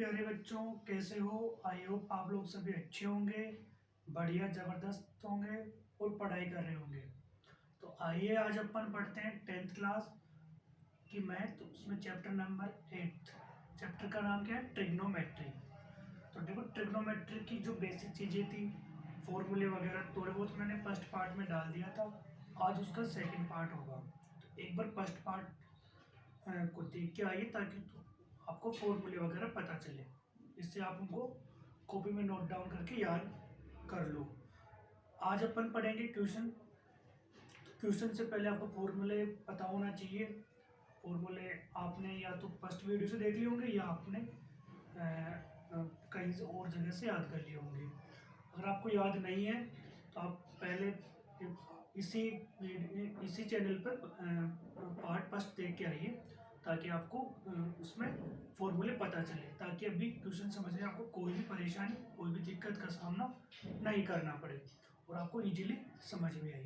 प्यारे बच्चों, कैसे हो? आई होप आप लोग सभी अच्छे होंगे, बढ़िया ज़बरदस्त होंगे और पढ़ाई कर रहे होंगे। तो आइए आज अपन पढ़ते हैं 10th क्लास की मैथ, उसमें चैप्टर नंबर 8। चैप्टर का नाम क्या है? ट्रिग्नोमेट्री। तो देखो, ट्रिग्नोमेट्री की जो बेसिक चीज़ें थी, फॉर्मूले वगैरह थोड़े बहुत मैंने फर्स्ट पार्ट में डाल दिया था। आज उसका सेकंड पार्ट होगा। तो एक बार फर्स्ट पार्ट को देख के आइए ताकि आपको फॉर्मूले वगैरह पता चले। इससे आप उनको कॉपी में नोट डाउन करके याद कर लो। आज अपन पढ़ेंगे क्वेश्चन। क्वेश्चन से पहले आपको फॉर्मूले पता होना चाहिए। फॉर्मूले आपने या तो फर्स्ट वीडियो से देख लिए होंगे या आपने कहीं से और जगह से याद कर लिए होंगे। अगर आपको याद नहीं है तो आप पहले इसी चैनल पर पार्ट फर्स्ट देख के आइए ताकि आपको उसमें फॉर्मूले पता चले, ताकि अभी क्वेश्चन समझने में आपको कोई भी परेशानी, कोई भी दिक्कत का सामना नहीं करना पड़े और आपको इजीली समझ में आए।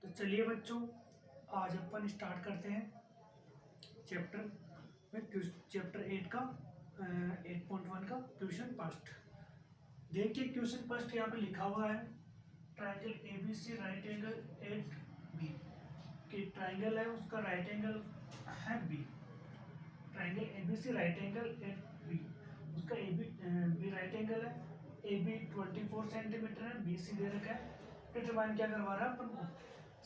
तो चलिए बच्चों, आज अपन स्टार्ट करते हैं चैप्टर 8 का 8.1 का क्वेश्चन फर्स्ट। देखिए क्वेश्चन फर्स्ट यहाँ पे लिखा हुआ है, triangle ABC right angle at B. कि ट्राइंगल है, उसका राइट एंगल है B. Triangle ABC right angle at B, उसका बी राइट एंगल है। AB 24 सेंटीमीटर है, BC दे रखा है। डिटरमाइन क्या करवा रहा है अपन को?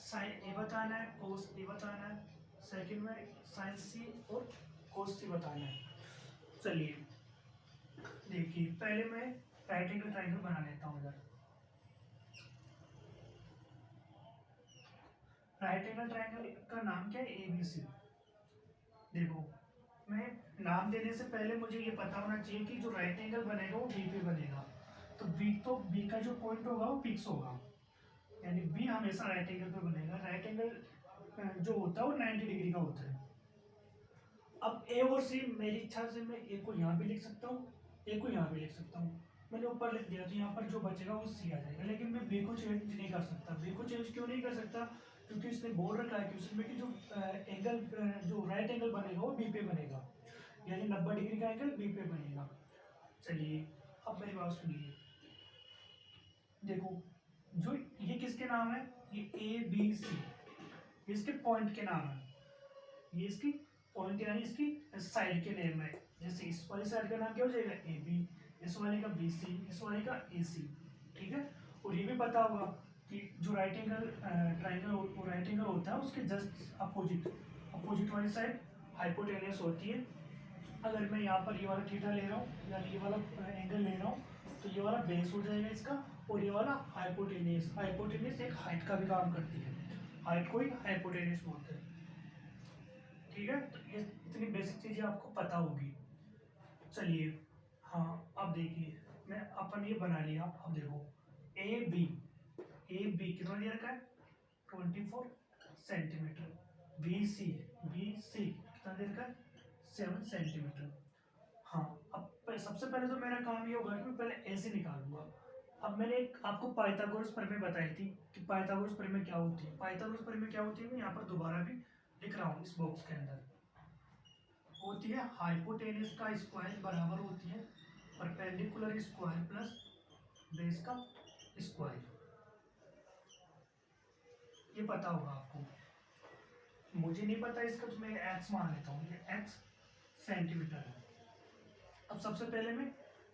साइन ए बताना है, कोस ए बताना है, सेकंड में साइन सी और कोस सी बताना है। चलिए देखिए, पहले मैं राइट एंगल ट्राइंगल बना लेता हूँ इधर। राइट एंगल ट्राइंगल का नाम क्या है? ABC। देखो, मैं नाम देने से पहले मुझे ये पता होना चाहिए कि जो राइट एंगल बनेगा वो बी पे बनेगा। तो बी का जो पॉइंट होगा वो फिक्स होगा, यानी बी हमेशा राइट एंगल पे बनेगा। राइट एंगल जो होता है वो 90 डिग्री का होता है। अब ए और सी, मेरी इच्छा से मैं ए को यहाँ भी लिख सकता हूँ, ए को यहाँ भी लिख सकता हूँ। मैंने ऊपर लिख दिया तो यहाँ पर जो बचेगा वो सी आ जाएगा। लेकिन मैं बी को चेंज नहीं कर सकता। बी को चेंज क्यों नहीं कर सकता? क्योंकि इसने बोल रखा है क्वेश्चन में कि जो एंगल जो राइट एंगल बनेगा वो बी पे बनेगा, यानी 90 डिग्री का एंगल बी पे बनेगा। चलिए अब मेरी बात सुनिए। देखो, जो ये किसके नाम है? ये ABC, इसके पॉइंट के नाम है। ये इसकी पॉइंट यानी इसकी साइड के नेम है। जैसे इस वाली साइड का नाम क्या हो जाएगा? AB, इस वाले का BC, इस वाले का AC। ठीक है। और ये भी पता होगा कि जो right angle triangle right angle होता है उसके जस्ट अपोजिट वाली साइड हाइपोटेनियस होती है। अगर मैं यहाँ पर ये वाला थीटा ले रहा हूँ या ये वाला एंगल ले रहा हूँ तो ये वाला बेस हो जाएगा इसका, और ये वाला हाइपोटेनियस एक हाइट का भी काम करती है। हाइट को ही हाइपोटेनियस बोलते हैं। ठीक है, तो ये इतनी बेसिक चीजें आपको पता होगी। चलिए, हाँ अब देखिए, मैं अपन ये बना लिया। अब देखो, ए बी कितना दिया रखा है? 24 सेंटीमीटर। बी सी कितना दे रखा है? 7 सेंटीमीटर। हाँ, अब सबसे पहले तो मेरा काम ये होगा कि मैं पहले ऐसे निकालूंगा। अब मैंने एक आपको पाइथागोरस प्रमेय बताई थी कि पाइथागोरस प्रमेय क्या होती है। पाइथागोरस प्रमेय क्या होती है, मैं यहाँ पर दोबारा भी लिख रहा हूँ इस बॉक्स के अंदर। होती है हाइपोटेनियस का स्क्वायर बराबर होती है परपेंडिकुलर स्क्वायर प्लस बेस का स्क्वायर। ये पता होगा आपको। मुझे नहीं पता इसका, तो मैं एक्स मान लेता हूँ। ये एक्स सेंटीमीटर है। अब सबसे पहले मैं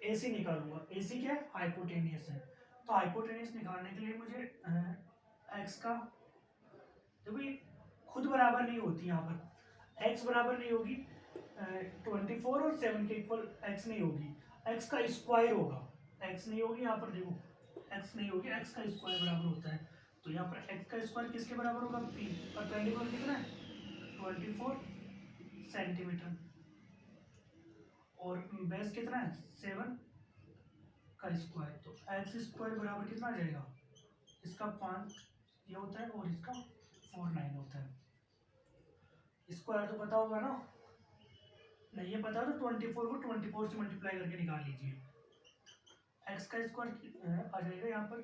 AC निकालूंगा। AC क्या है? हाइपोटेनियस है। तो हाइपोटेनियस निकालने के लिए मुझे एक्स का, देखो ये खुद बराबर नहीं होती। यहाँ पर एक्स बराबर नहीं होगी 24 और 7 के इक्वल एक्स नहीं होगी। एक्स का स्क्वायर होगा। एक्स नहीं होगी यहाँ पर, देखो एक्स नहीं होगी, एक्स का स्क्वायर बराबर होता है। तो यहाँ पर एक्स का स्क्वायर किसके बराबर होगा? 3। परपेंडिकुलर कितना है? 24 सेंटीमीटर। और बेस कितना है? 7 का स्क्वायर। तो एक्स स्क्वायर बराबर कितना आ जाएगा? इसका 5 ये होता है और इसका 49 होता है। स्क्वायर तो पता होगा ना? नहीं ये पता तो 24 को 24 से मल्टीप्लाई करके निकाल लीजिए। एक्स का स्क्वायर आ जाएगा यहाँ पर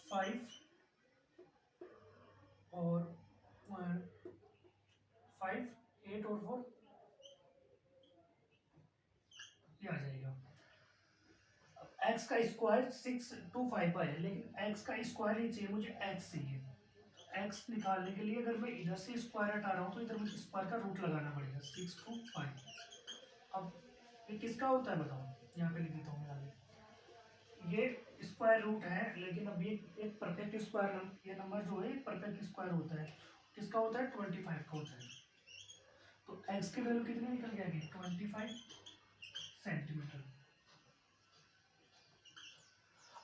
5 और 5, 8 और 4 ये आ जाएगा। एक्स का स्क्वायर 625 है, लेकिन एक्स का स्क्वायर ही चाहिए मुझे, एक्स चाहिए। एक्स निकालने के लिए अगर मैं इधर से स्क्वायर हटा रहा हूँ तो इधर मुझे स्क्वायर का रूट लगाना पड़ेगा 625। अब ये किसका होता है बताओ, यहाँ पे लिख देता हूँ मैं आगे। ये स्क्वायर रूट है, लेकिन अब ये एक परफेक्ट स्क्वायर, ये नंबर जो है परफेक्ट स्क्वायर होता है। किसका होता है? 25 का होता है। तो एक्स की वैल्यू कितनी निकल जाएगी? 25 सेंटीमीटर।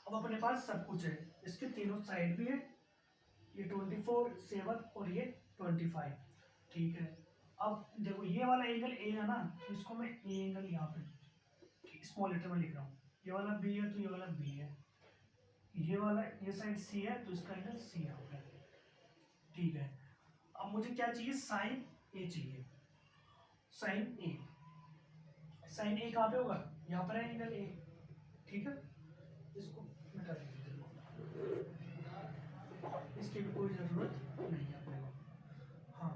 अब अपने पास सब कुछ है, इसके तीनों साइड भी है, ये 24, 7 और ये 25। ठीक है, अब देखो ये वाला एंगल ए है ना, तो इसको मैं ए एंगल यहाँ पे स्मॉल लेटर में लिख रहा हूँ। ये वाला बी है तो ये वाला बी है, ये वाला ये साइड सी है तो इसका एंगल सी है। ठीक है, अब मुझे क्या चाहिए? साइन ए चाहिए। साइन ए, साइन ए कहाँ पे होगा? यहाँ पर है एंगल ए। ठीक है, इसको मिटा दीजिए, इसकी भी कोई जरूरत नहीं है अपने को। हाँ,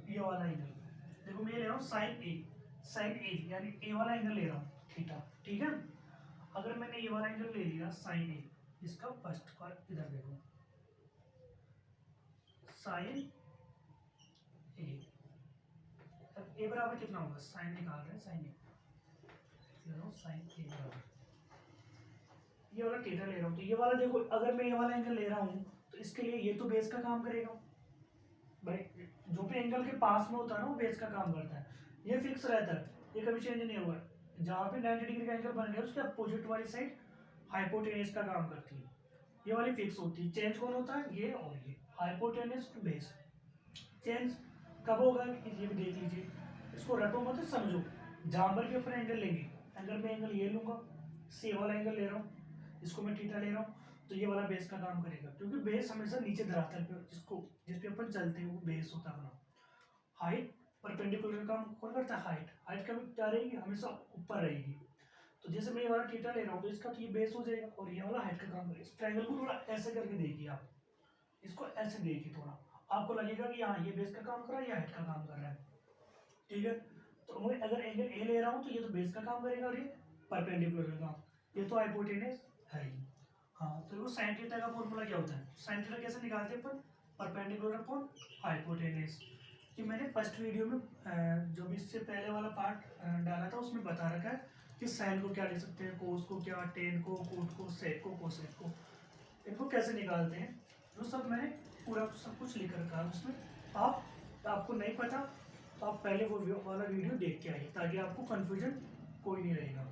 ये वाला एंगल देखो मैं ले रहा हूँ साइन ए, साइन ए यानी ए वाला एंगल ले रहा हूँ थीटा। ठीक है, अगर मैंने ये वाला एंगल ले लिया साइन ए, इसका फर्स्ट पार्ट इधर देखो, साइन ए, अब ए बराबर कितना होगा? साइन निकाल रहे हैं, साइन ए ले रहा हूँ, साइन ए बराबर ये वाला थीटा ले रहा हूँ। तो ये वाला देखो, अगर मैं ये वाला एंगल ले रहा हूँ तो इसके लिए ये तो बेस का काम करेगा भाई, जो भी एंगल के पास में होता है ना वो बेस का काम करता है। ये फिक्स रहता है, ये कभी चेंज नहीं होगा। जहाँ पे 90 डिग्री का एंगल बन गया उसके अपोजिट वाली साइड हाइपोटेन्यूज का काम करती है, ये वाली फिक्स होती है। चेंज कौन होता है? ये और ये, हाइपोटेन्यूज और बेस। चेंज कब होगा ये भी देख लीजिए, इसको रटो मत, समझो। जहाँ पर भी अपन एंगल लेंगे, अगर मैं एंगल ये लूंगा, सी वाला एंगल ले रहा हूँ, इसको मैं थीटा ले रहा हूँ, तो ये वाला बेस का काम करेगा, क्योंकि बेस हमेशा नीचे धरातल पे, जिसको जिस पे अपन चलते हैं वो बेस होता है अपना। हाइट परपेंडिकुलर काम कौन करता है? हाइट। हाइट कभी क्या रहेगी? हमेशा ऊपर रहेगी। तो जैसे मैं ये वाला थीटा ले रहा हूँ तो इसका तो ये बेस हो जाएगा और ये वाला हाइट का काम करेगा। इस ट्रायंगल को थोड़ा ऐसे करके देखिए आप, इसको ऐसे देखिए थोड़ा, आपको लगेगा कि हाँ ये बेस का काम कर रहा है, ये हाइट का काम कर रहा है। ठीक है, तो मैं अगर एंगल ए ले रहा हूँ तो ये तो बेस का काम करेगा और ये परपेंडिकुलर का, ये तो हाइपोटेनस है ही। हाँ, तो वो साइन थीटा का फॉर्मूला क्या होता है? साइन थीटा कैसे निकालते हैं अपन? Perpendicular upon hypotenuse. कि मैंने फर्स्ट वीडियो में जो भी इससे पहले वाला पार्ट डाला था उसमें बता रखा है कि साइन को क्या लिख सकते हैं, कोस को क्या, टेन को, कोट को, सेक को, कोसेक को, इनको कैसे निकालते हैं, वो सब मैंने पूरा सब कुछ लिख रखा है उसमें। आपको नहीं पता तो आप पहले वो वाला वीडियो देख के आइए, ताकि आपको कन्फ्यूजन कोई नहीं रहेगा।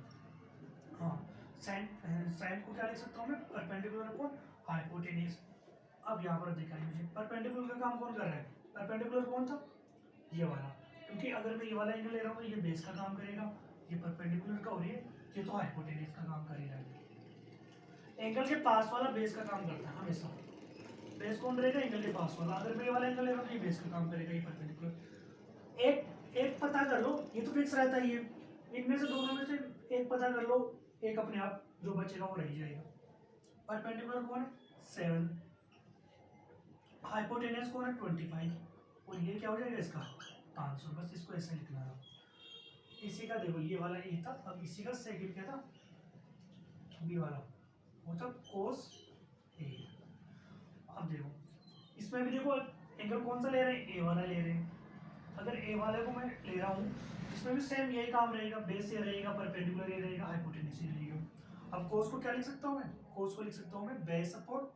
हाँ, साइन साइन को क्या लिख सकता हूँ मैं? Perpendicular upon hypotenuse. अब यहाँ पर देखा मुझे परपेंडिकुलर का काम कौन कर रहा है? परपेंडिकुलर कौन था? ये वाला, क्योंकि अगर मैं ये वाला एंगल ले रहा हूँ तो ये बेस का काम करेगा, ये परपेंडिकुलर का, और ये तो हाइपोटेन्यूज का काम करेगा। एंगल के पास वाला बेस का काम करता है हमेशा। बेस कौन रहेगा? एंगल के पास वाला। अगर मैं ये वाला एंगल ले रहा हूँ तो ये बेस का काम करेगा, ये परपेंडिकुलर। एक एक पता कर लो, ये तो फिक्स रहता ही है। इनमें से दोनों में से एक पता कर लो, एक अपने आप जो बचेगा वो रह जाएगा। परपेंडिकुलर कौन है? 7, हाइपोटेनस कौन है? 25, और ये क्या हो जाएगा इसका? 500। बस इसको ऐसे लिखना है। इसी का देखो ये वाला ए था, अब इसी का सेकंड क्या था? बी वाला, वो था कोस ए। अब देखो इसमें भी देखो एंगल कौन सा ले रहे हैं? ए वाला ले रहे हैं। अगर ए वाले को मैं ले रहा हूँ, इसमें भी सेम यही काम रहेगा, बेस ये रहेगा, परपेंडिकुलर ये रहेगा, हाइपोटेन्यूज ये रहेगा। अब कोस को क्या लिख सकता हूँ मैं? कोस को लिख सकता हूँ मैं बेस अपॉन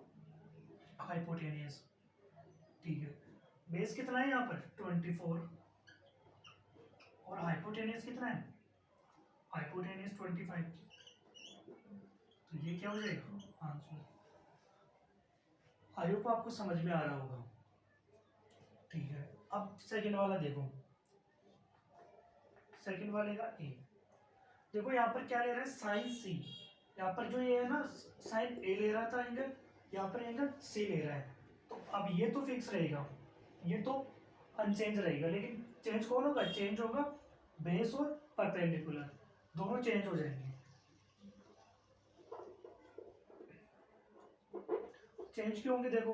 हाइपोटेन्यूज। ठीक है, बेस कितना है यहाँ पर? 24, और हाइपोटेन्यूज कितना है? हाइपोटेन्यूज 25, तो ये क्या हो जाएगा? आंसर। आई होप आपको समझ में आ रहा होगा। ठीक है, अब सेकंड वाला देखो, सेकंड वाले का ए। देखो यहाँ पर क्या ले रहा है? साइन सी। यहाँ पर जो ये है ना, साइन ए ले रहा था एंगल, यहाँ पर एंगल सी ले रहा है। तो अब ये तो फिक्स रहेगा, ये तो अनचेंज रहेगा, लेकिन चेंज कौन होगा? चेंज होगा बेस और परपेंडिकुलर, दोनों चेंज हो जाएंगे। चेंज क्यों होंगे? देखो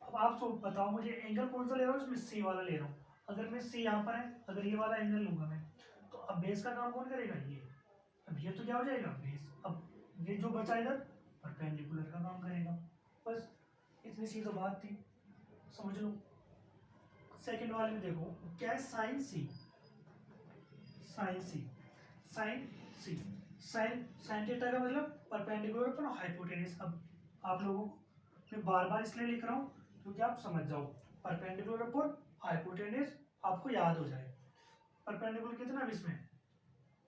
अब आप बताओ मुझे, एंगल कौन सा ले रहा हूँ? इसमें सी वाला ले रहा हूँ। अगर मैं सी यहाँ पर है, अगर ये वाला एंगल लूंगा मैं, तो अब बेस का काम कौन करेगा, ये। अब ये तो क्या हो जाएगा, बेस। अब ये जो बचा इधर परपेंडिकुलर का काम करेगा। बस इतनी सी तो बात थी, समझ लो। सेकंड वाले में देखो क्या है, साइन सी। साइन सी, साइन सी, साइन साइन थीटा का मतलब परपेंडिकुलर पर हाइपोटेन्यूज। अब आप लोगों को मैं बार बार इसलिए लिख रहा हूँ क्योंकि आप समझ जाओ, परपेंडिकुलर पर हाइपोटेन्यूज आपको याद हो जाए। परपेंडिकुलर कितना है इसमें,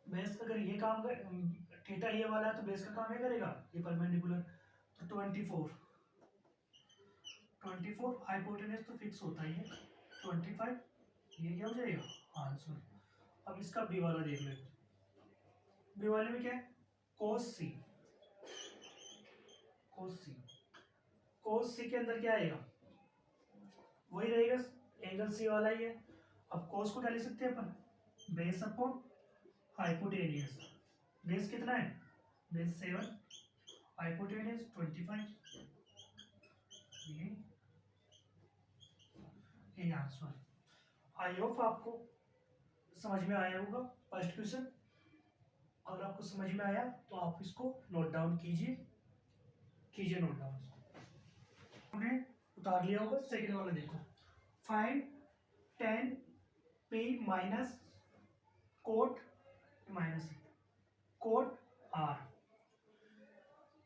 बेस अगर ये काम कर, थीटा ये वाला है तो बेस का काम ये करेगा, ये परपेंडिकुलर। तो 24 हाइपोटेन्यूज तो फिक्स होता ही है 25, ये क्या हो जाएगा आंसर। अब इसका बी वाला देख लेते, बी वाले में क्या है, कोस सी। कोस सी, कोस सी के अंदर क्या आएगा, वही रहेगा, एंगल सी वाला ही है। अब कोस को क्या लिख सकते हैं अपन, बेस अपॉन हाइपोटेनियस। बेस कितना है, बेस 7, हाइपोटेनियस 25, ये आंसर। आई होप आपको समझ में आया होगा फर्स्ट क्वेश्चन। अगर आपको समझ में आया तो आप इसको नोट डाउन कीजिए, कीजिए नोट डाउन। हमने उतार लिया होगा। सेकेंड वाला देखो, find tan p minus coat minus cot r।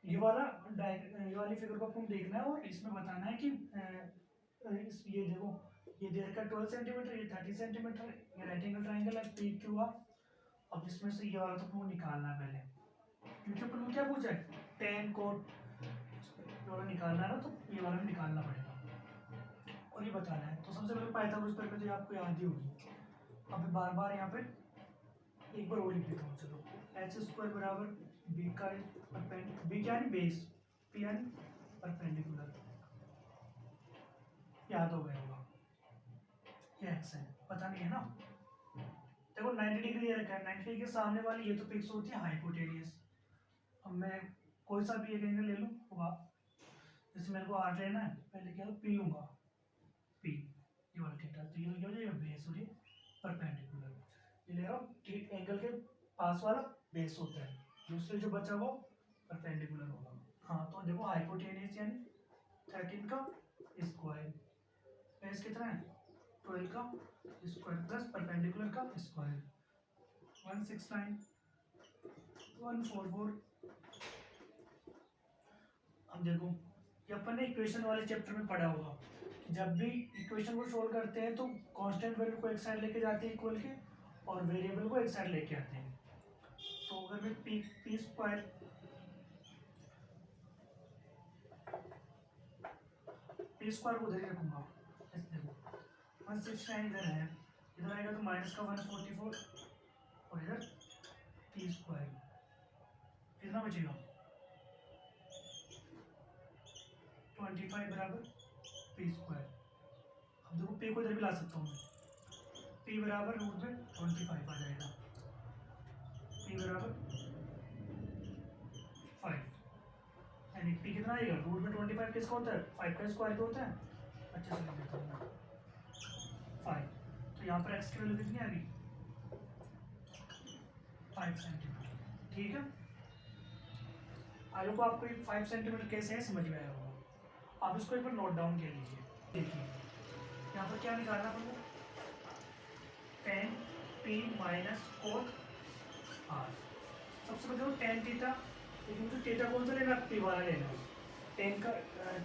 ये वाली फिगर को आपको देखना है और इसमें बताना है कि ये देखो, ये दे रखा 12 सेंटीमीटर, ये 30 सेंटीमीटर, ये राइट एंगल ट्राइंगल है पी क्यू आर। अब इसमें से ये वाला तो आपको निकालना है पहले, क्योंकि अपन को क्या पूछा है, tan कोट वाला निकालना है ना, तो ये वाला भी निकालना पड़ेगा और ये बताना है। तो सबसे पहले पाइथागोरस थ्योरम तो आपको याद ही होगी। अब बार बार यहाँ पे एक बार और लिख देता हूँ, चलो। एच स्क्वायर बराबर बी का बी क्या है, बेस, पी यानी परपेंडिकुलर, याद हो गया होगा। ये एक्स है, पता नहीं है ना। देखो 90 डिग्री ये रखा है, 90 डिग्री के सामने वाली ये तो फिक्स होती है हाइपोटेनियस। अब मैं कोई सा भी एक एंगल ले लूँ, जैसे मेरे को आर लेना है, पहले क्या पी लूँगा, पी ये वाला थीटा, तो ये क्या हो जाएगा, बेस और ये परपेंडिकुलर। ये ले रहा हूँ एंगल के पास वाला बेस होता है, दूसरे जो बचा वो परपेंडिकुलर होगा। हाँ तो देखो हाइपोटेनियस यानी 13 का स्क्वायर, बेस कितना है 12 का स्क्वायर प्लस परपेंडिकुलर का स्क्वायर, 169 144। अब देखो ये अपन ने इक्वेशन वाले चैप्टर में पढ़ा होगा, जब भी इक्वेशन को सोल्व करते हैं तो कांस्टेंट वैल्यू को एक साइड लेके जाते हैं इक्वल के, और वेरिएबल को एक साइड लेके आते हैं। तो अगर मैं पी स्क्वायर को उधर ही रखूंगा, देखो 169 इधर है, इधर आएगा तो माइनस का 144 और इधर पी स्क्वायर, कितना बचेगा 25 बराबर पी स्क्वायर। अब देखो पी को इधर भी ला सकता हूँ मैं, पी बराबर रूट में 25 आ जाएगा, पी बराबर 5, यानी पी कितना आएगा, रूट में 25 किसका होता है, 5 का स्क्वायर का होता है। अच्छे से लिख देता हूँ मैं 5, तो यहाँ पर एक्स की वैल्यू कितनी आ गई 5 सेंटीमीटर। ठीक है, आई होप आपको 5 सेंटीमीटर कैसे है समझ में आया होगा। आप इसको एक बार नोट डाउन कर लीजिए। देखिए यहाँ पर क्या निकालना पड़ेगा, tan p minus coat r। सबसे पहले वो tan थीटा, लेकिन मुझे थीटा कौन सा लेना, p वाला लेना है।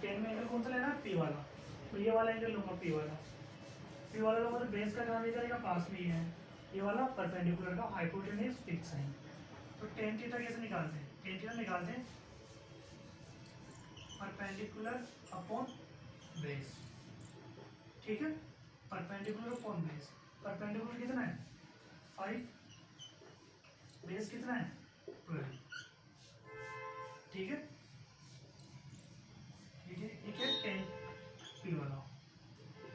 tan में एंगल कौन सा लेना है, p वाला, तो ये वाला एंगल लूंगा p वाला लूंगा, तो बेस का काम ये करेगा, पास में ही है, ये वाला परपेंडिकुलर का हाइपोटेन्यूज फिक्स है। तो tan थीटा कैसे निकालते हैं, tan थीटा निकालते हैं परपेंडिकुलर अपॉन बेस। ठीक है, परपेंडिकुलर अपॉन बेस, परपेंडिकुलर कितना है 5, बेस कितना है 12। ठीक है, ठीक है, 10 पी वाला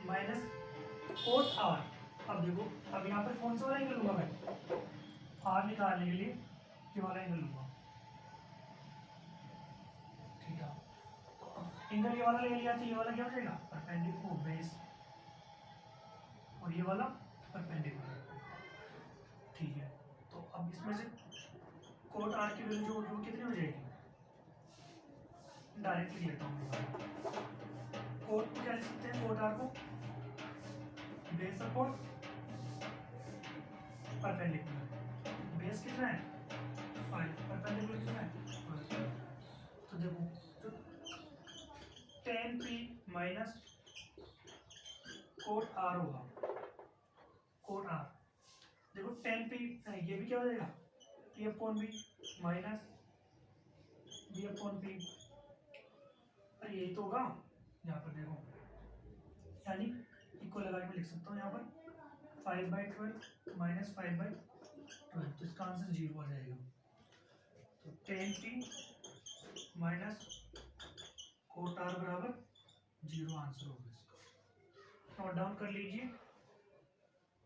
माइनस कोट आर। अब देखो, अब यहाँ पर कौन सा वाला एंगल लूंगा मैं, आर निकालने के लिए ये वाला एंगल लूंगा, ठीक है। तो अब एंगल ये वाला ले लिया तो ये वाला क्या हो जाएगा परपेंडिकुलर बेस, और ये वाला परपेंडिकुलर। ठीक है, अब इसमें से कोट आर की वैल्यू जो होगी वो कितनी हो जाएगी, डायरेक्ट लिख लेता हूँ। कोट को क्या लिख सकते हैं, कोट आर को बेस अपॉन परपेंडिकुलर। बेस कितना है 5, परपेंडिकुलर कितना है 12। तो देखो तो tan p minus cot R होगा, कोट आर। देखो tan p ये भी क्या हो जाएगा p upon b minus b upon p। अरे यही तो होगा यहाँ पर, देखो यानी इक्वल लगा के मैं लिख सकता हूँ यहाँ पर 5/12 माइनस 5/12, तो इसका आंसर 0 आ जाएगा। तो tan p minus cot R बराबर 0 आंसर होगा इसका। नोट डाउन कर लीजिए।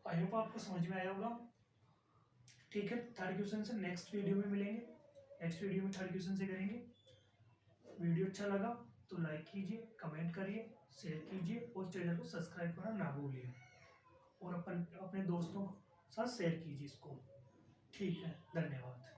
आई होप आपको समझ में आया होगा। ठीक है, थर्ड क्वेश्चन से नेक्स्ट वीडियो में मिलेंगे। नेक्स्ट वीडियो में थर्ड क्वेश्चन से करेंगे। वीडियो अच्छा लगा तो लाइक कीजिए, कमेंट करिए, शेयर कीजिए और चैनल को सब्सक्राइब करना ना भूलिए, और अपने दोस्तों के साथ शेयर कीजिए इसको। ठीक है, धन्यवाद।